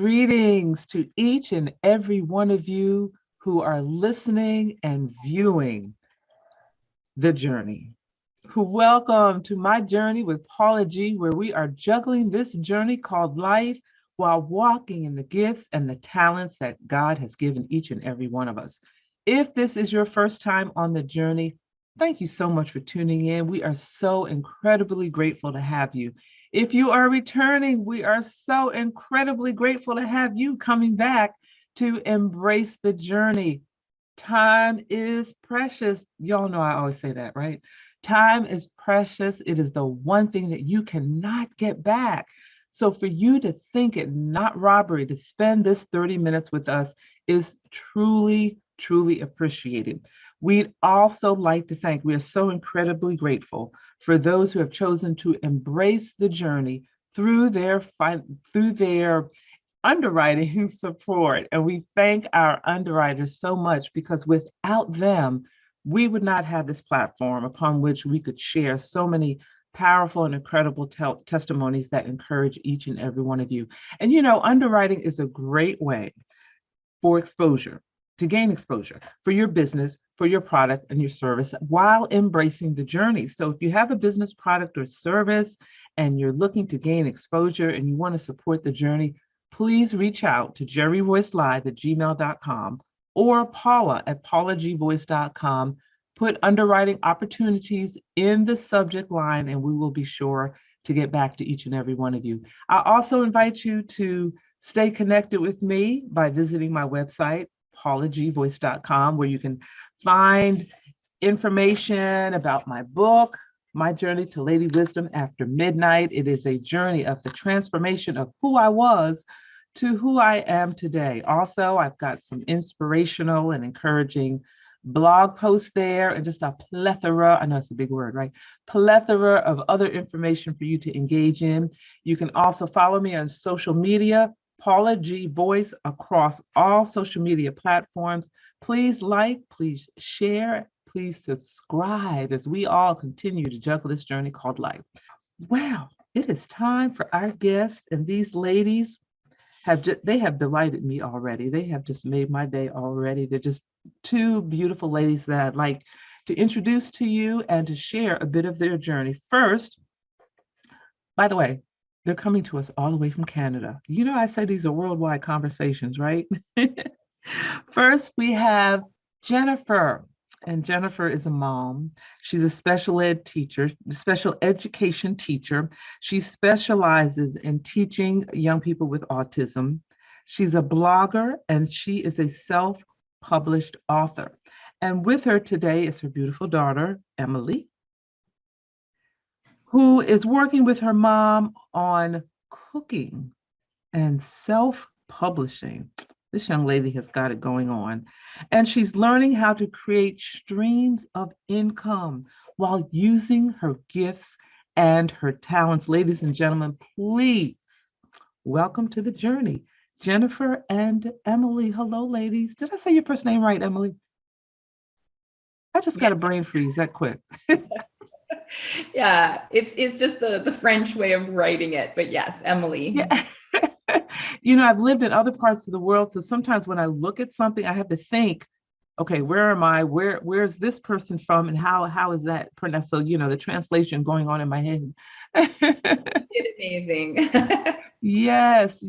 Greetings to each and every one of you who are listening and viewing the journey. Welcome to my journey with Paula G, where we are juggling this journey called life while walking in the gifts and the talents that God has given each and every one of us. If this is your first time on the journey, thank you so much for tuning in. We are so incredibly grateful to have you. If you are returning, we are so incredibly grateful to have you coming back to embrace the journey. Time is precious. Y'all know I always say that, right? Time is precious. It is the one thing that you cannot get back. So for you to think it not robbery to spend this 30 minutes with us is truly, truly appreciated. We'd also like to thank, we are so incredibly grateful for those who have chosen to embrace the journey through their underwriting support. And we thank our underwriters so much because without them, we would not have this platform upon which we could share so many powerful and incredible testimonies that encourage each and every one of you. And underwriting is a great way for exposure, to gain exposure for your business, for your product and your service while embracing the journey. So if you have a business, product, or service and you're looking to gain exposure and you want to support the journey, please reach out to jerryvoicelive@gmail.com or paula@paulagvoice.com. Put underwriting opportunities in the subject line and we will be sure to get back to each and every one of you. I also invite you to stay connected with me by visiting my website, paulagvoice.com, where you can find information about my book, My Journey to Lady Wisdom After Midnight. It is a journey of the transformation of who I was to who I am today. Also, I've got some inspirational and encouraging blog posts there and just a plethora, I know it's a big word, right? Plethora of other information for you to engage in. You can also follow me on social media, Paula G Voice, across all social media platforms. Please like, please share, please subscribe as we all continue to juggle this journey called life. Wow, it is time for our guests, and these ladies they have delighted me already. They have just made my day already. They're just two beautiful ladies that I'd like to introduce to you and to share a bit of their journey. First, by the way, they're coming to us all the way from Canada. I say these are worldwide conversations, right? First, we have Jennifer. And Jennifer is a mom. She's a special education teacher. She specializes in teaching young people with autism. She's a blogger and she is a self-published author. And with her today is her beautiful daughter, Emilie, who is working with her mom on cooking and self-publishing. This young lady has got it going on. And she's learning how to create streams of income while using her gifts and her talents. Ladies and gentlemen, please welcome to the journey, Jennifer and Emilie. Hello, ladies. Did I say your first name right, Emilie? I just got a brain freeze that quick. Yeah, it's just the French way of writing it, but yes, Emilie. Yeah. I've lived in other parts of the world, so sometimes when I look at something, I have to think, okay, where am I? Where's this person from, and how is that pronounced? So the translation going on in my head. It's amazing. Yes.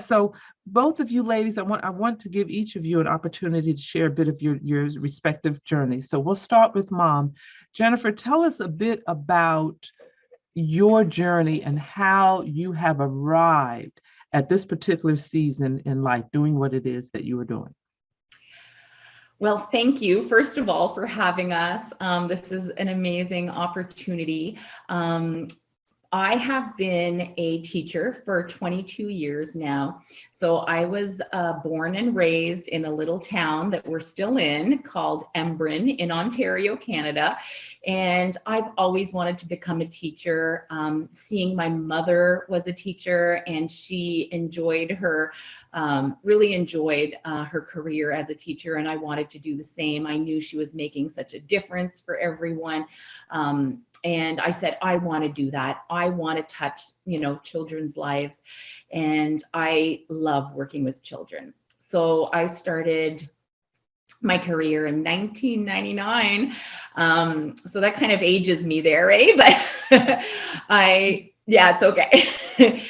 So both of you ladies, I want to give each of you an opportunity to share a bit of your respective journeys. So we'll start with Mom. Jennifer, tell us a bit about your journey and how you have arrived at this particular season in life, doing what it is that you are doing. Well, thank you, first of all, for having us. This is an amazing opportunity. I have been a teacher for 22 years now. So I was born and raised in a little town that we're still in called Embrun in Ontario, Canada. And I've always wanted to become a teacher. Seeing my mother was a teacher and she really enjoyed her career as a teacher, and I wanted to do the same. I knew she was making such a difference for everyone. And I said, I want to do that. I want to touch, children's lives. And I love working with children. So I started my career in 1999. So that kind of ages me there, eh? But yeah, it's okay.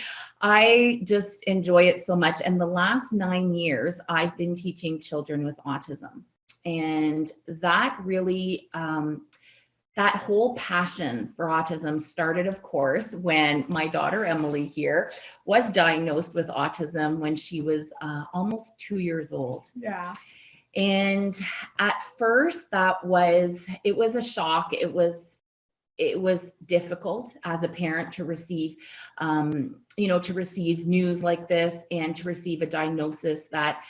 I just enjoy it so much. And the last 9 years, I've been teaching children with autism. And that really, that whole passion for autism started, of course, when my daughter Emilie here was diagnosed with autism when she was almost 2 years old. Yeah. And at first it was a shock. It was difficult as a parent to receive, to receive news like this and to receive a diagnosis that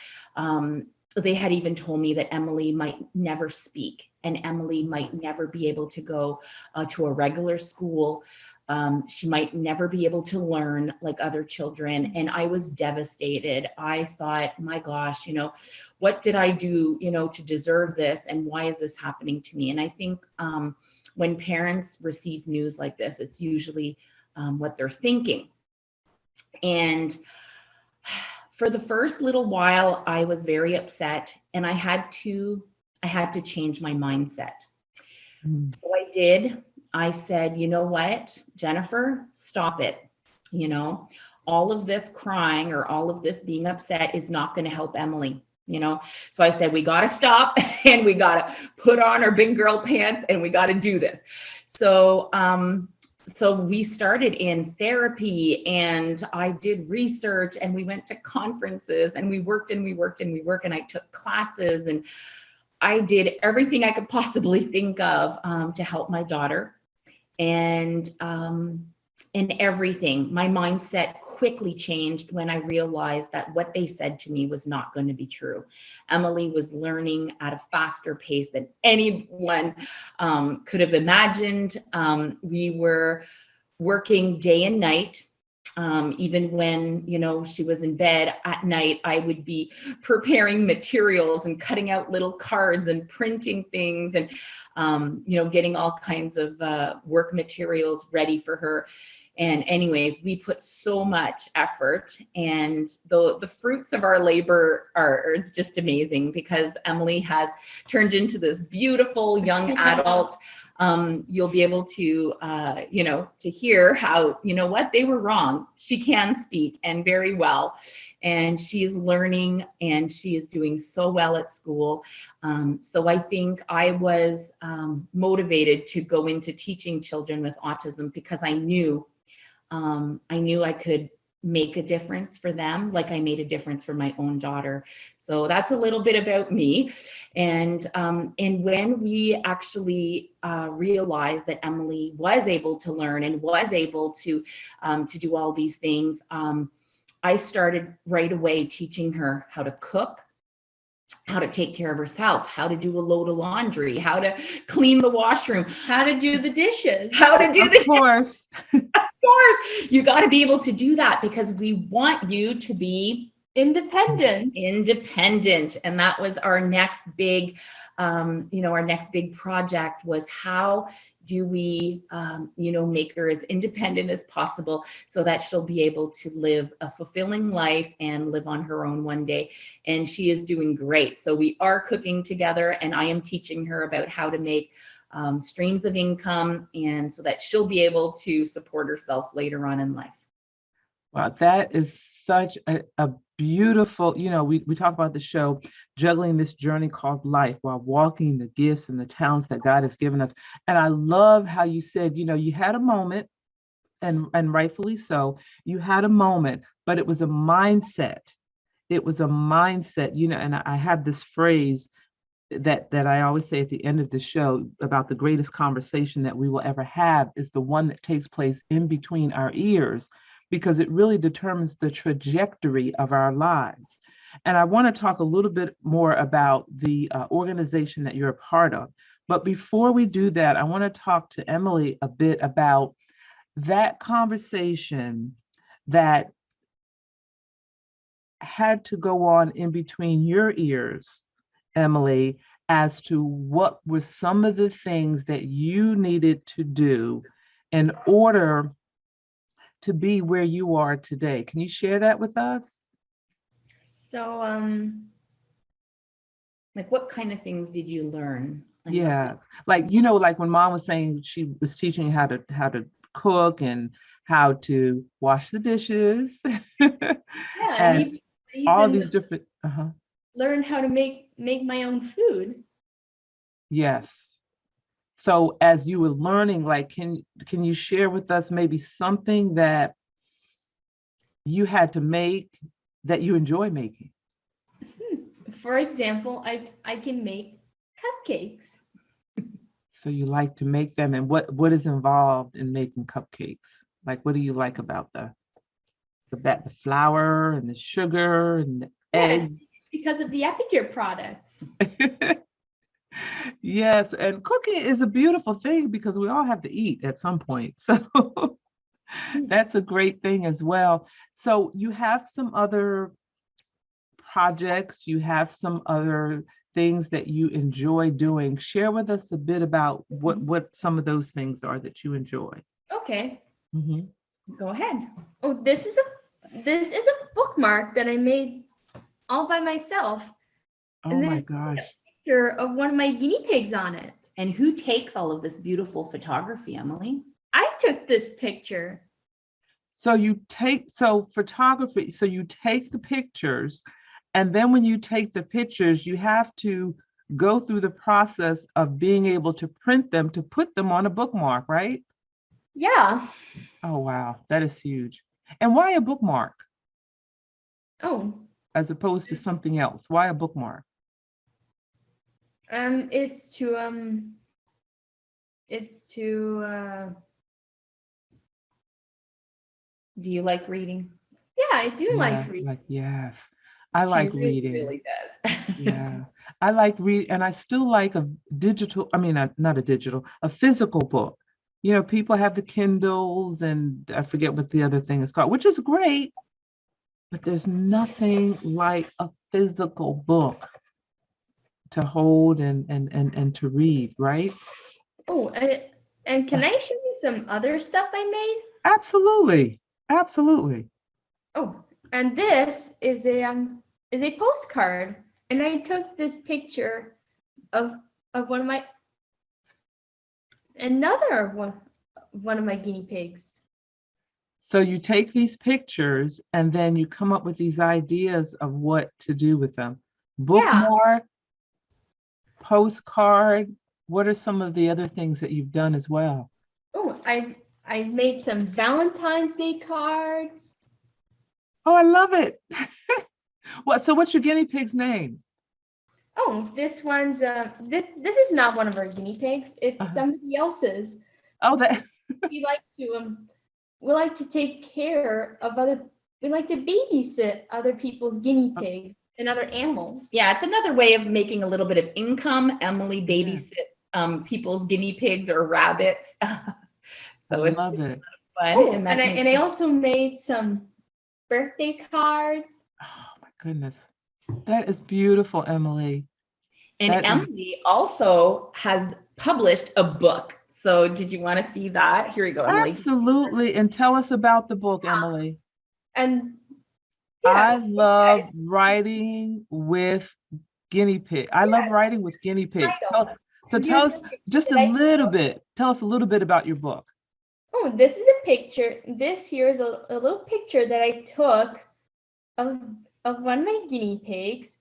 they had even told me that Emilie might never speak and Emilie might never be able to go to a regular school. She might never be able to learn like other children. And I was devastated. I thought, my gosh, what did I do, to deserve this? And why is this happening to me? And I think when parents receive news like this, it's usually what they're thinking. And for the first little while, I was very upset and I had to change my mindset. So I did. I said, you know what, Jennifer, stop it. All of this crying or all of this being upset is not going to help Emilie. So I said, we got to stop and we got to put on our big girl pants and we got to do this. So we started in therapy and I did research and we went to conferences and we worked and I took classes and I did everything I could possibly think of to help my daughter. And everything, my mindset quickly changed when I realized that what they said to me was not going to be true. Emilie was learning at a faster pace than anyone could have imagined. We were working day and night. Even when, she was in bed at night, I would be preparing materials and cutting out little cards and printing things and, getting all kinds of work materials ready for her. And anyways, we put so much effort and the fruits of our labor it's just amazing because Emilie has turned into this beautiful young adult. You'll be able to, to hear how, what they were wrong. She can speak and very well, and she is learning and she is doing so well at school. So I think I was motivated to go into teaching children with autism because I knew I could make a difference for them like I made a difference for my own daughter. So that's a little bit about me. And when we actually realized that Emilie was able to learn and was able to do all these things, I started right away teaching her how to cook, how to take care of herself, how to do a load of laundry, how to clean the washroom, how to do the dishes, Of course. Of course, you got to be able to do that because we want you to be independent. And that was our next big, our next big project was how do we, make her as independent as possible so that she'll be able to live a fulfilling life and live on her own one day. And she is doing great. So we are cooking together and I am teaching her about how to make streams of income and so that she'll be able to support herself later on in life. Wow, that is such a beautiful, we talk about the show, juggling this journey called life while walking the gifts and the talents that God has given us. And I love how you said, you had a moment and rightfully so, you had a moment, but it was a mindset. It was a mindset, and I have this phrase that I always say at the end of the show about the greatest conversation that we will ever have is the one that takes place in between our ears, because it really determines the trajectory of our lives. And I want to talk a little bit more about the organization that you're a part of. But before we do that, I want to talk to Emilie a bit about that conversation that had to go on in between your ears, Emilie, as to what were some of the things that you needed to do in order to be where you are today. Can you share that with us? So, Like, what kind of things did you learn? Like, what Yeah, kind- like like when Mom was saying she was teaching you how to cook and how to wash the dishes yeah, and and even, I all even these different learned how to make my own food. yes. So as you were learning, like can you share with us maybe something that you had to make that you enjoy making? For example, I can make cupcakes. So you like to make them, and what is involved in making cupcakes? Like what do you like about the flour and the sugar and the Yeah, it's eggs? because of the Epicure products. Yes, and cooking is a beautiful thing because we all have to eat at some point. So that's a great thing as well. So you have some other projects, you have some other things that you enjoy doing. Share with us a bit about what some of those things are that you enjoy. Okay. Mhm. Go ahead. Oh, this is a bookmark that I made all by myself. Oh And my there's a gosh. picture of one of my guinea pigs on it. And who takes all of this beautiful photography, Emily? I took this picture. So photography, so you take the pictures, and then when you take the pictures, you have to go through the process of being able to print them to put them on a bookmark, right? Yeah. Oh wow, that is huge. And why a bookmark Oh, as opposed to something else? Why a bookmark? it's to Do you like reading? yeah, I do Yeah, like reading. like yes. I She like reading. really does. Yeah. I like read and I still like a digital, I mean not a digital, a physical book. People have the Kindles and I forget what the other thing is called, which is great, but there's nothing like a physical book to hold and to read, right? Oh, and can I show you some other stuff I made? Absolutely. Absolutely. Oh, and this is a postcard, and I took this picture of another one of my guinea pigs. So you take these pictures and then you come up with these ideas of what to do with them. Yeah. Bookmark, postcard. What are some of the other things that you've done as well? Oh, I made some Valentine's Day cards. Oh, I love it. So what's your guinea pig's name? Oh, this one's this is not one of our guinea pigs. It's Uh-huh. somebody else's. Oh, that We like to we like to take care of other. We like to babysit other people's guinea pigs and other animals. Yeah, it's another way of making a little bit of income. Emily babysit people's guinea pigs or rabbits. I So it's love it. fun. Oh, and that makes and I sense. also made some birthday cards. Oh my goodness. That is beautiful, Emily. And That is Emily also has published a book. So did you want to see that? Here you go, Emily. absolutely. And tell us about the book, Emily. And I yeah, love writing with guinea pig. I love writing with guinea pigs. So tell here's us the picture just a that I little took. bit. Tell us a little bit about your book. Oh, this is a picture. This here is a little picture that I took of one of my guinea pigs.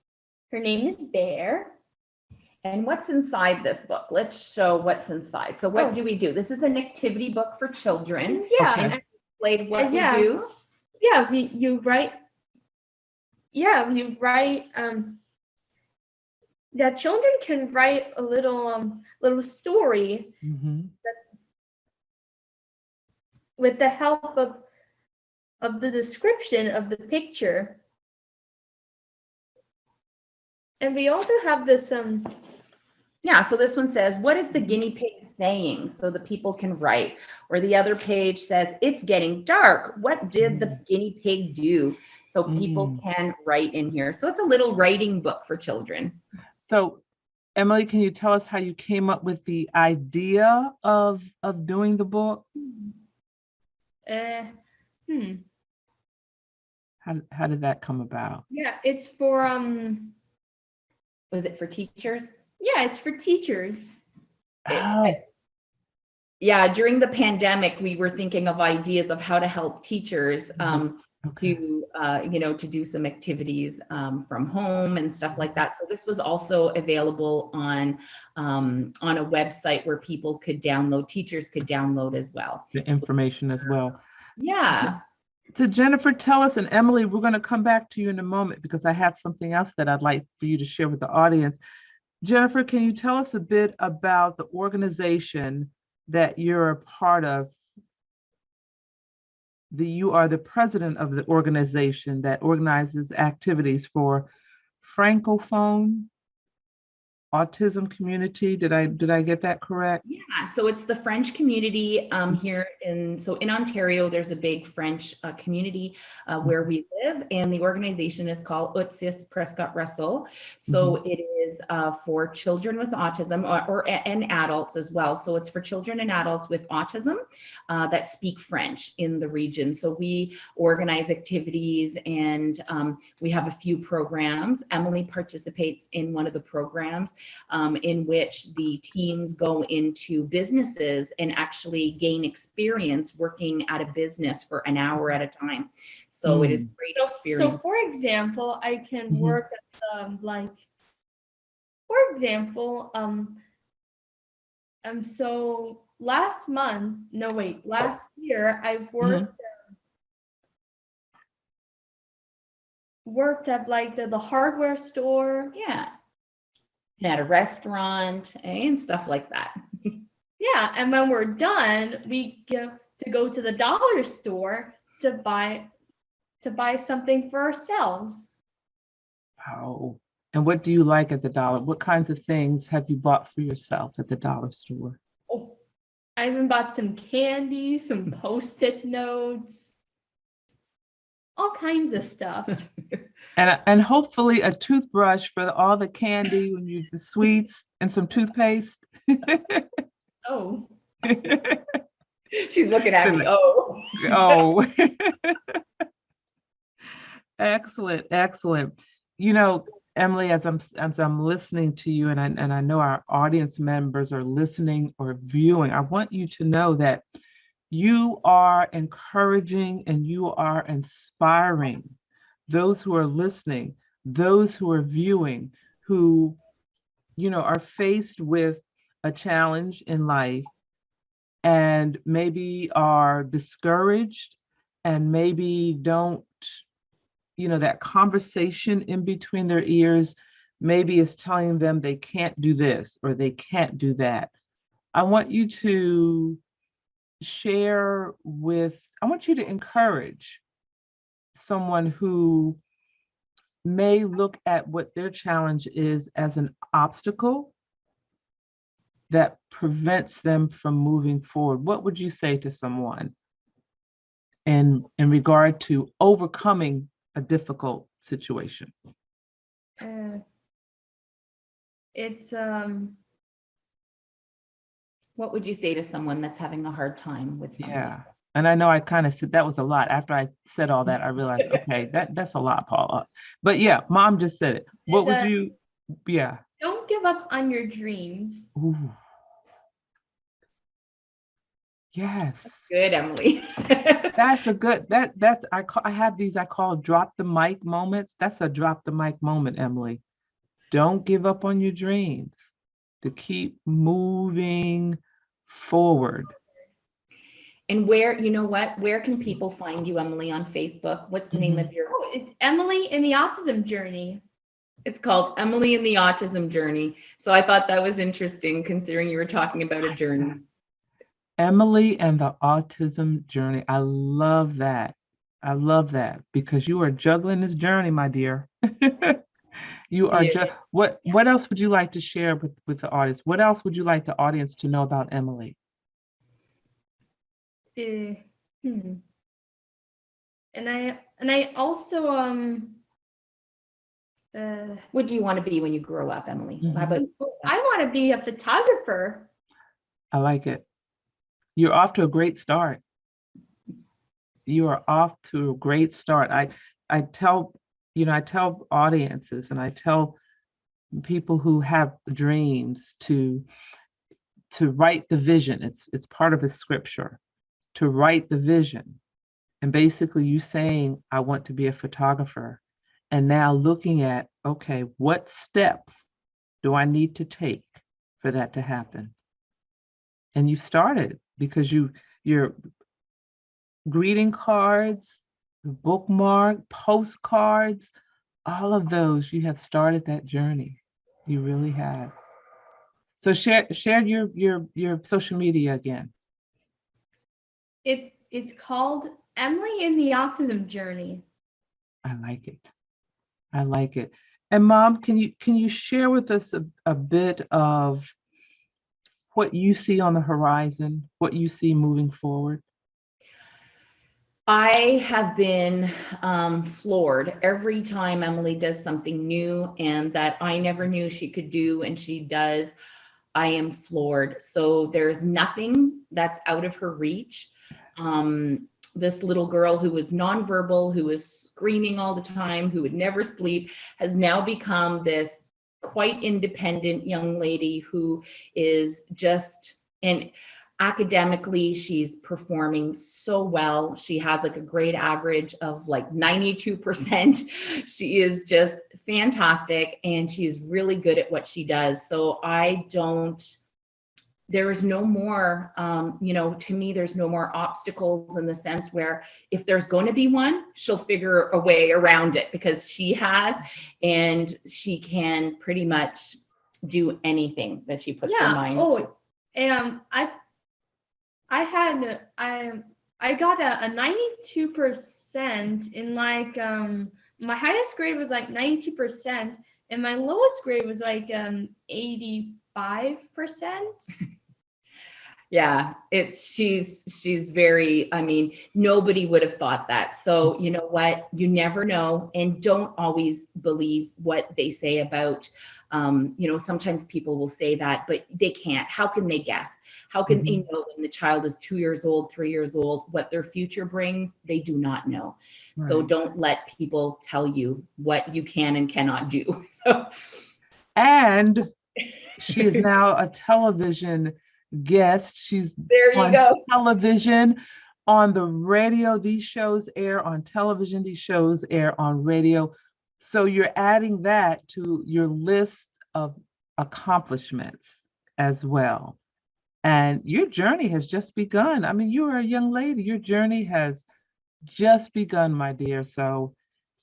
Her name is Bear. And what's inside this book? Let's show what's inside. So what do we do? This is an activity book for children. Yeah, Okay. and Explain what we yeah. do. yeah, you write. Yeah, you write. That children can write a little story Mhm. with the help of the description of the picture. And we also have this Yeah, so this one says, what is the guinea pig saying? So the people can write. Or the other page says, it's getting dark. What did the guinea pig do? So people can write in here. So it's a little writing book for children. So Emilie, can you tell us how you came up with the idea of doing the book? Uh, hmm. How did that come about? Yeah, it's for Was it for teachers? yeah, it's for teachers. Oh, Yeah, during the pandemic, we were thinking of ideas of how to help teachers okay. to do some activities from home and stuff like that. So this was also available on a website where people could download, teachers could download as well. The information as well. Yeah. So Jennifer, tell us, and Emilie, we're going to come back to you in a moment because I have something else that I'd like for you to share with the audience. Jennifer, can you tell us a bit about the organization that you're a part of? You are the president of the organization that organizes activities for Francophone autism community. Did I get that correct? Yeah, so it's the French community here in Ontario. There's a big French community where we live, and the organization is called Utsis Prescott Russell. So it is for children with autism and adults as well. So it's for children and adults with autism that speak French in the region. So we organize activities, and we have a few programs. Emilie participates in one of the programs in which the teams go into businesses and actually gain experience working at a business for an hour at a time. So it is a great experience. So for example, I can work at for example, so last year I've worked at like the hardware store. Yeah. And at a restaurant and stuff like that. Yeah, and when we're done, we get to go to the dollar store to buy something for ourselves. Wow. And what do you like at the dollar? What kinds of things have you bought for yourself at the dollar store? Oh, I even bought some candy, some Post-it notes, all kinds of stuff. And hopefully a toothbrush for all the candy, the sweets, and some toothpaste. Oh. She's looking at me. Oh. Oh. Excellent, excellent. You know, Emilie, as I'm listening to you, and I know our audience members are listening or viewing, I want you to know that you are encouraging and you are inspiring those who are listening, those who are viewing, who, are faced with a challenge in life and maybe are discouraged and maybe don't, that conversation in between their ears maybe is telling them they can't do this or they can't do that. I want you to encourage someone who may look at what their challenge is as an obstacle that prevents them from moving forward. What would you say to someone in regard to overcoming a difficult situation? It's What would you say to someone that's having a hard time with something? Yeah. And I know I kind of said that was a lot. After I said all that, I realized, okay, that's a lot, Paula. But yeah, Mom just said it. What would you, yeah. Don't give up on your dreams. Ooh. Yes. Good, Emilie. That's a good, I have these I call drop the mic moments. That's a drop the mic moment, Emilie. Don't give up on your dreams, to keep moving forward. And where can people find you, Emilie, on Facebook? What's the name of your? Oh, it's Emilie in the Autism Journey. It's called Emilie in the Autism Journey. So I thought that was interesting, considering you were talking about a journey. Emilie and the Autism Journey. I love that. I love that because you are juggling this journey, my dear. You are what else would you like to share with the audience? What else would you like the audience to know about Emilie? And I also What do you want to be when you grow up, Emily? How about I want to be a photographer. I like it. You're off to a great start. You are off to a great start. I tell, I tell audiences and I tell people who have dreams to write the vision. It's part of a scripture to write the vision. And basically you saying, I want to be a photographer. And now looking at, okay, what steps do I need to take for that to happen? And you started because your greeting cards, bookmark, postcards, all of those, you have started that journey. You really have. So share your social media again. It's called Emily in the Autism Journey. I like it. I like it. And Mom, can you share with us a bit of what you see on the horizon, what you see moving forward? I have been floored every time Emily does something new and that I never knew she could do, and she does. I am floored. So there's nothing that's out of her reach. This little girl who was nonverbal, who was screaming all the time, who would never sleep, has now become this quite independent young lady who is just, and academically, she's performing so well. She has like a grade average of like 92%. She is just fantastic and she's really good at what she does. So there is no more, to me, there's no more obstacles in the sense where if there's going to be one, she'll figure a way around it because she has, and she can pretty much do anything that she puts her mind to. And I got a 92% in like my highest grade was like 92% and my lowest grade was like 85%. Yeah, she's very, I mean, nobody would have thought that. So you know what, you never know, and don't always believe what they say about, sometimes people will say that, but they can't. How can they guess? How can they know when the child is 2 years old, 3 years old, what their future brings? They do not know. Right. So don't let people tell you what you can and cannot do. And she is now a television guest. She's on television, on the radio. These shows air on television. These shows air on radio. So you're adding that to your list of accomplishments as well. And your journey has just begun. I mean, you are a young lady. Your journey has just begun, my dear. So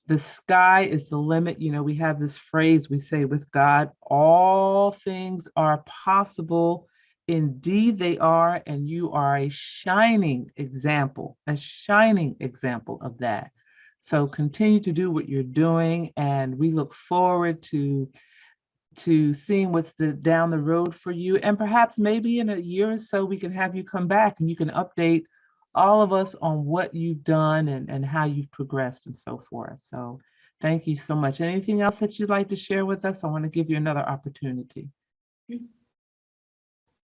the sky is the limit. We have this phrase we say, with God, all things are possible. Indeed, they are. And you are a shining example of that. So continue to do what you're doing. And we look forward to seeing what's down the road for you. And perhaps maybe in a year or so, we can have you come back and you can update all of us on what you've done and how you've progressed and so forth. So thank you so much. Anything else that you'd like to share with us? I want to give you another opportunity.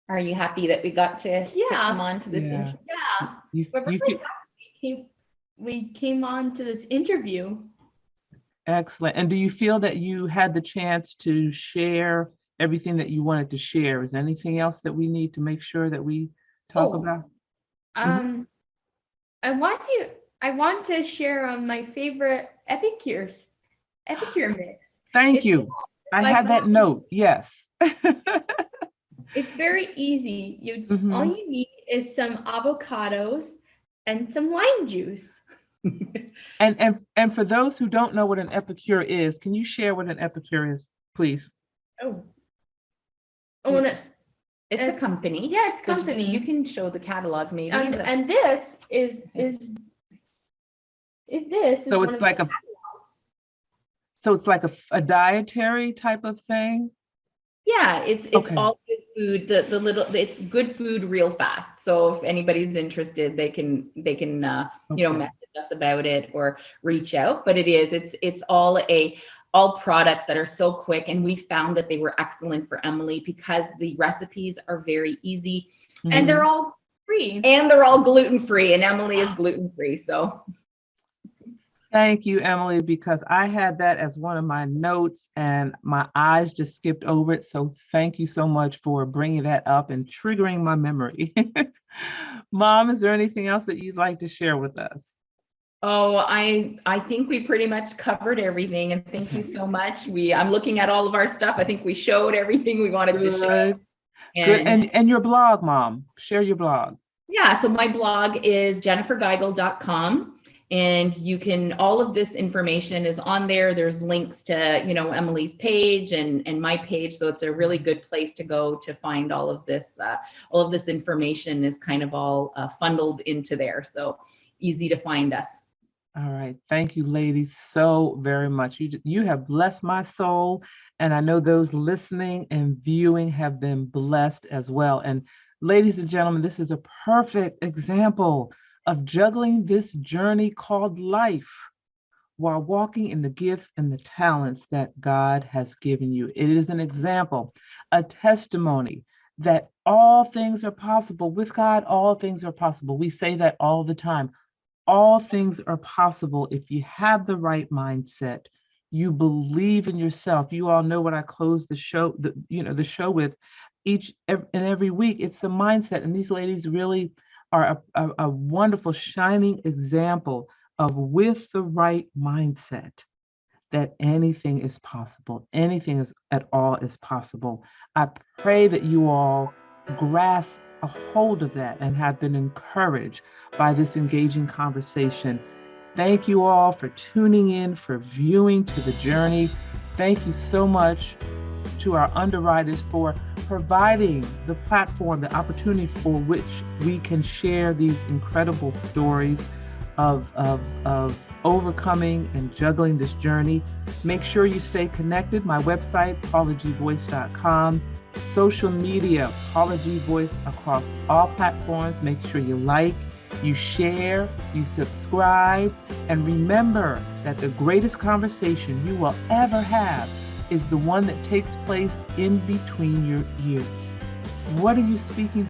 Are you happy that we got to come on to this interview? Yeah, we're really happy we came on to this interview. Excellent. And do you feel that you had the chance to share everything that you wanted to share? Is there anything else that we need to make sure that we talk about? I want to share my favorite epicure mix. Thank you. I had that note. Yes. It's very easy. All you need is some avocados and some lime juice. And for those who don't know what an epicure is, can you share what an epicure is, please? It's a company. Yeah, it's a company. You can show the catalog maybe. And this is so it's like a dietary type of thing. Yeah, it's all good food. It's good food real fast. So if anybody's interested, they can message us about it or reach out. But it's all a all products that are so quick. And we found that they were excellent for Emilie because the recipes are very easy. And they're all free. And they're all gluten-free, and Emilie is gluten-free, so. Thank you, Emilie, because I had that as one of my notes and my eyes just skipped over it. So thank you so much for bringing that up and triggering my memory. Mom, is there anything else that you'd like to share with us? Oh, I think we pretty much covered everything, and thank you so much. I'm looking at all of our stuff. I think we showed everything we wanted to show. Good. And your blog, Mom, share your blog. Yeah, so my blog is jennifergeigel.com. And you can, all of this information is on there. There's links to, you know, Emilie's page and my page. So it's a really good place to go to find all of this. All of this information is kind of all funneled into there. So easy to find us. All right. Thank you, ladies, so very much. You have blessed my soul. And I know those listening and viewing have been blessed as well. And ladies and gentlemen, this is a perfect example of juggling this journey called life while walking in the gifts and the talents that God has given you. It is an example, a testimony that all things are possible. With God, all things are possible. We say that all the time. All things are possible if you have the right mindset. You believe in yourself. You all know what I close the show, the show with each and every week. It's the mindset, and these ladies really are a wonderful shining example of, with the right mindset, that anything is possible. Anything is at all is possible. I pray that you all grasp a hold of that and have been encouraged by this engaging conversation. Thank you all for tuning in, for viewing to the journey. Thank you so much to our underwriters for providing the platform, the opportunity for which we can share these incredible stories of overcoming and juggling this journey. Make sure you stay connected. My website, paulagvoice.com. Social media, Paula G Voice across all platforms. Make sure you like, you share, you subscribe, and remember that the greatest conversation you will ever have is the one that takes place in between your ears. What are you speaking